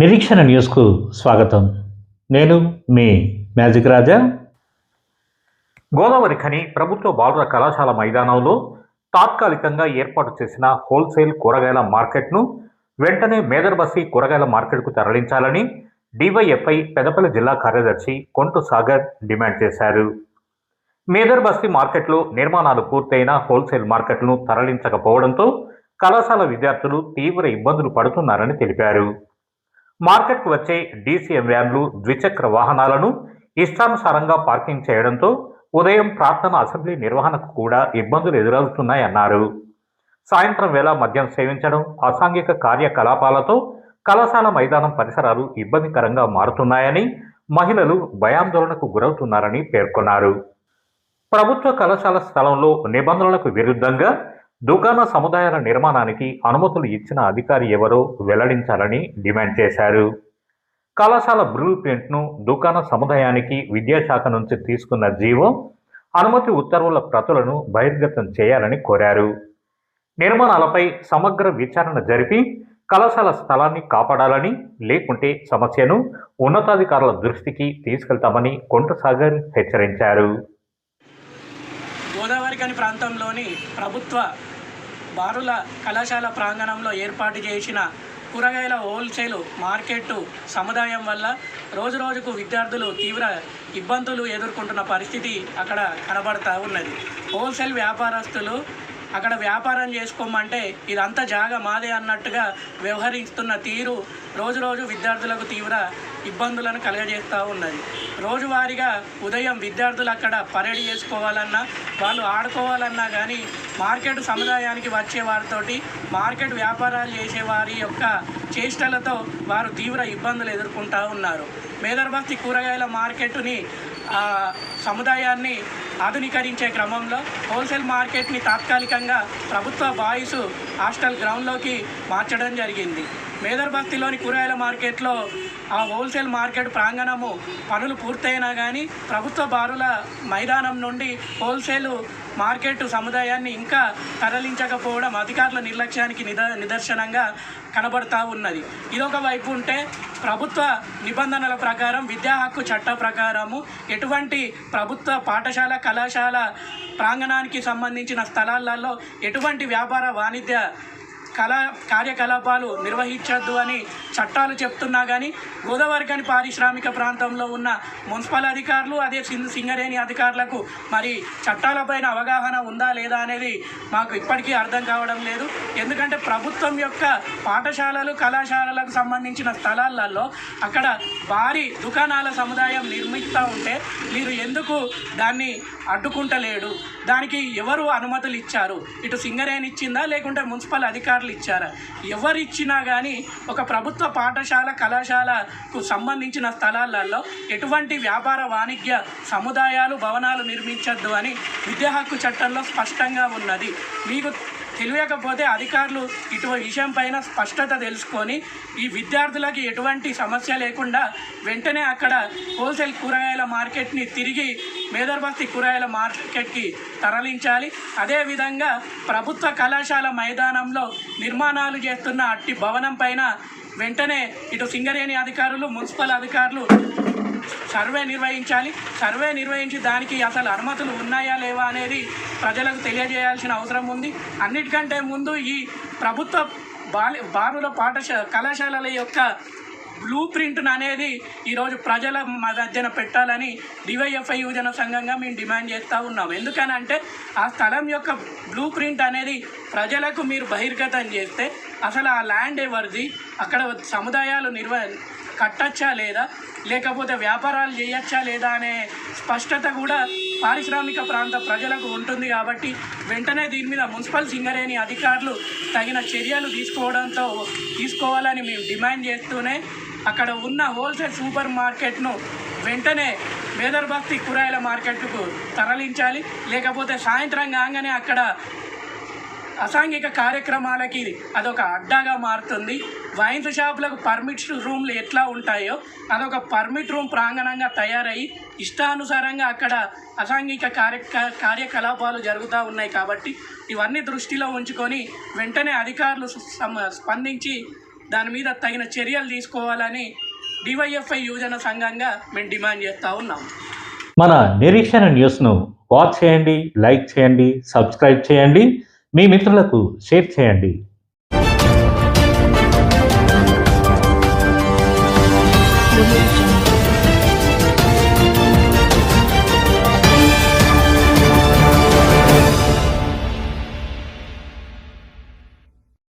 నిరీక్షణ న్యూస్కు స్వాగతం. నేను మీ మ్యాజిక్ రాజా. గోదావరి ఖని ప్రభుత్వ బాలుర కళాశాల మైదానంలో తాత్కాలికంగా ఏర్పాటు చేసిన హోల్సేల్ కూరగాయల మార్కెట్ను వెంటనే మేదర్బస్తీ కూరగాయల మార్కెట్కు తరలించాలని డివైఎఫ్ఐ పెద్దపల్లి జిల్లా కార్యదర్శి కొంటు సాగర్ డిమాండ్ చేశారు. మేదర్బస్తీ మార్కెట్లో నిర్మాణాలు పూర్తయిన హోల్సేల్ మార్కెట్ను తరలించకపోవడంతో కళాశాల విద్యార్థులు తీవ్ర ఇబ్బందులు పడుతున్నారని తెలిపారు. మార్కెట్కు వచ్చే డీసీఎం వ్యాన్లు, ద్విచక్ర వాహనాలను ఇష్టానుసారంగా పార్కింగ్ చేయడంతో ఉదయం ప్రార్థన, అసెంబ్లీ నిర్వహణకు కూడా ఇబ్బందులు ఎదురవుతున్నాయన్నారు. సాయంత్రం వేళ మద్యం సేవించడం, అసాంఘిక కార్యకలాపాలతో కళాశాల మైదానం పరిసరాలు ఇబ్బందికరంగా మారుతున్నాయని, మహిళలు భయాందోళనకు గురవుతున్నారని పేర్కొన్నారు. ప్రభుత్వ కళాశాల స్థలంలో నిబంధనలకు విరుద్ధంగా దుకాణ సముదాయాల నిర్మాణానికి అనుమతులు ఇచ్చిన అధికారి ఎవరో వెల్లడించాలని డిమాండ్ చేశారు. కళాశాల బ్లూ ప్రింట్ను దుకాణ సముదాయానికి విద్యాశాఖ నుంచి తీసుకున్న జీవో, అనుమతి ఉత్తర్వుల ప్రతులను బహిర్గతం చేయాలని కోరారు. నిర్మాణాలపై సమగ్ర విచారణ జరిపి కళాశాల స్థలాన్ని కాపాడాలని, లేకుంటే సమస్యను ఉన్నతాధికారుల దృష్టికి తీసుకెళ్తామని కొంటు సాగర్ హెచ్చరించారు. గోదావరి ఖని ప్రాంతంలోని ప్రభుత్వ బారుల కళాశాల ప్రాంగణంలో ఏర్పాటు చేసిన కూరగాయల హోల్సేల్ మార్కెట్ సముదాయం వల్ల రోజురోజుకు విద్యార్థులు తీవ్ర ఇబ్బందులు ఎదుర్కొంటున్న పరిస్థితి అక్కడ కనబడతా ఉన్నది. హోల్సేల్ వ్యాపారస్తులు అక్కడ వ్యాపారం చేసుకోమంటే ఇదంతా జాగా మాదే అన్నట్టుగా వ్యవహరిస్తున్న తీరు రోజురోజు విద్యార్థులకు తీవ్ర ఇబ్బందులను కలుగజేస్తూ ఉన్నది. రోజువారీగా ఉదయం విద్యార్థులు అక్కడ పరేడ్ చేసుకోవాలన్నా, వాళ్ళు ఆడుకోవాలన్నా కానీ మార్కెట్ సముదాయానికి వచ్చే వారితోటి మార్కెట్ వ్యాపారాలు చేసేవారి యొక్క చేష్టలతో వారు తీవ్ర ఇబ్బందులు ఎదుర్కొంటూ ఉన్నారు. మేదర్బస్తీ కూరగాయల మార్కెట్ని సముదాయాన్ని ఆధునీకరించే క్రమంలో హోల్సేల్ మార్కెట్ని తాత్కాలికంగా ప్రభుత్వ బాయ్స్ హాస్టల్ గ్రౌండ్లోకి మార్చడం జరిగింది. మేదర్బస్తీలోని కూరగాయల మార్కెట్లో ఆ హోల్సేల్ మార్కెట్ ప్రాంగణము పనులు పూర్తయినా కానీ ప్రభుత్వ బారుల మైదానం నుండి హోల్సేల్ మార్కెట్ సముదాయాన్ని ఇంకా తరలించకపోవడం అధికారుల నిర్లక్ష్యానికి నిదర్శనంగా కనబడతా ఉన్నది. ఇదొక వైపు ఉంటే ప్రభుత్వ నిబంధనల ప్రకారం, విద్యా హక్కు చట్ట ప్రకారము ఎటువంటి ప్రభుత్వ పాఠశాల, కళాశాల ప్రాంగణానికి సంబంధించిన స్థలాలలో ఎటువంటి వ్యాపార, వాణిజ్య కార్యకలాపాలు నిర్వహించద్దు అని చట్టాలు చెప్తున్నా కానీ గోదావరి ఖని పారిశ్రామిక ప్రాంతంలో ఉన్న మున్సిపల్ అధికారులు, అదే సింగరేణి అధికారులకు మరి చట్టాలపైన అవగాహన ఉందా లేదా అనేది మాకు ఇప్పటికీ అర్థం కావడం లేదు. ఎందుకంటే ప్రభుత్వం యొక్క పాఠశాలలు, కళాశాలలకు సంబంధించిన స్థలాలలో అక్కడ భారీ దుకాణాల సముదాయం నిర్మిస్తూ ఉంటే మీరు ఎందుకు దాన్ని అడ్డుకుంటలేడు? దానికి ఎవరు అనుమతులు ఇచ్చారు? ఇటు సింగరేణి ఇచ్చిందా లేకుంటే మున్సిపల్ అధికారులు ఇచ్చారా? ఎవరు ఇచ్చినా కానీ ఒక ప్రభుత్వ పాఠశాల, కళాశాలకు సంబంధించిన స్థలాలలో ఎటువంటి వ్యాపార, వాణిజ్య సముదాయాలు, భవనాలు నిర్మించద్దు అని విద్యా హక్కు చట్టంలో స్పష్టంగా ఉన్నది. మీకు తెలియకపోతే అధికారులు ఇటు విషయం పైన స్పష్టత తెలుసుకొని ఈ విద్యార్థులకి ఎటువంటి సమస్య లేకుండా వెంటనే అక్కడ హోల్సేల్ కూరగాయల మార్కెట్ని తిరిగి మేదర్బస్తీ కూరగాయల మార్కెట్కి తరలించాలి. అదేవిధంగా ప్రభుత్వ కళాశాల మైదానంలో నిర్మాణాలు చేస్తున్న అట్టి భవనం పైన వెంటనే ఇటు సింగరేణి అధికారులు, మున్సిపల్ అధికారులు సర్వే నిర్వహించాలి. సర్వే నిర్వహించి దానికి అసలు అనుమతులు ఉన్నాయా లేవా అనేది ప్రజలకు తెలియజేయాల్సిన అవసరం ఉంది. అన్నిటికంటే ముందు ఈ ప్రభుత్వ బాలుల కళాశాలల యొక్క బ్లూ ప్రింట్ అనేది ఈరోజు ప్రజల మధ్యన పెట్టాలని డివైఎఫ్ఐ యువజన సంఘంగా మేము డిమాండ్ చేస్తూ ఉన్నాం. ఎందుకనంటే ఆ స్థలం యొక్క బ్లూ ప్రింట్ అనేది ప్రజలకు మీరు బహిర్గతం చేస్తే అసలు ఆ ల్యాండ్ ఎవరిది, అక్కడ సముదాయాలు కట్టచ్చా లేదా, లేకపోతే వ్యాపారాలు చేయచ్చా లేదా అనే స్పష్టత కూడా పారిశ్రామిక ప్రాంత ప్రజలకు ఉంటుంది. కాబట్టి వెంటనే దీని మీద మున్సిపల్ సింగరేణి అధికారులు తగిన చర్యలు తీసుకోవాలని మేము డిమాండ్ చేస్తూనే అక్కడ ఉన్న హోల్సేల్ సూపర్ మార్కెట్ను వెంటనే మేదర్బస్తీ కూరగాయల మార్కెట్కు తరలించాలి. లేకపోతే సాయంత్రం కాగానే అక్కడ అసాంఘిక కార్యక్రమాలకి అదొక అడ్డాగా మారుతుంది. వైన్స్ షాపులకు పర్మిట్ రూమ్లు ఎట్లా ఉంటాయో అదొక పర్మిట్ రూమ్ ప్రాంగణంగా తయారయ్యి ఇష్టానుసారంగా అక్కడ అసాంఘిక కార్యకలాపాలు జరుగుతూ ఉన్నాయి. కాబట్టి ఇవన్నీ దృష్టిలో ఉంచుకొని వెంటనే అధికారులు స్పందించి దాని మీద తగిన చర్యలు తీసుకోవాలని డివైఎఫ్ఐ యువజన సంఘంగా మేము డిమాండ్ చేస్తూ ఉన్నాం. మన నిరీక్షణ న్యూస్ను వాచ్ చేయండి, లైక్ చేయండి, సబ్స్క్రైబ్ చేయండి, మీ మిత్రులకు షేర్ చేయండి.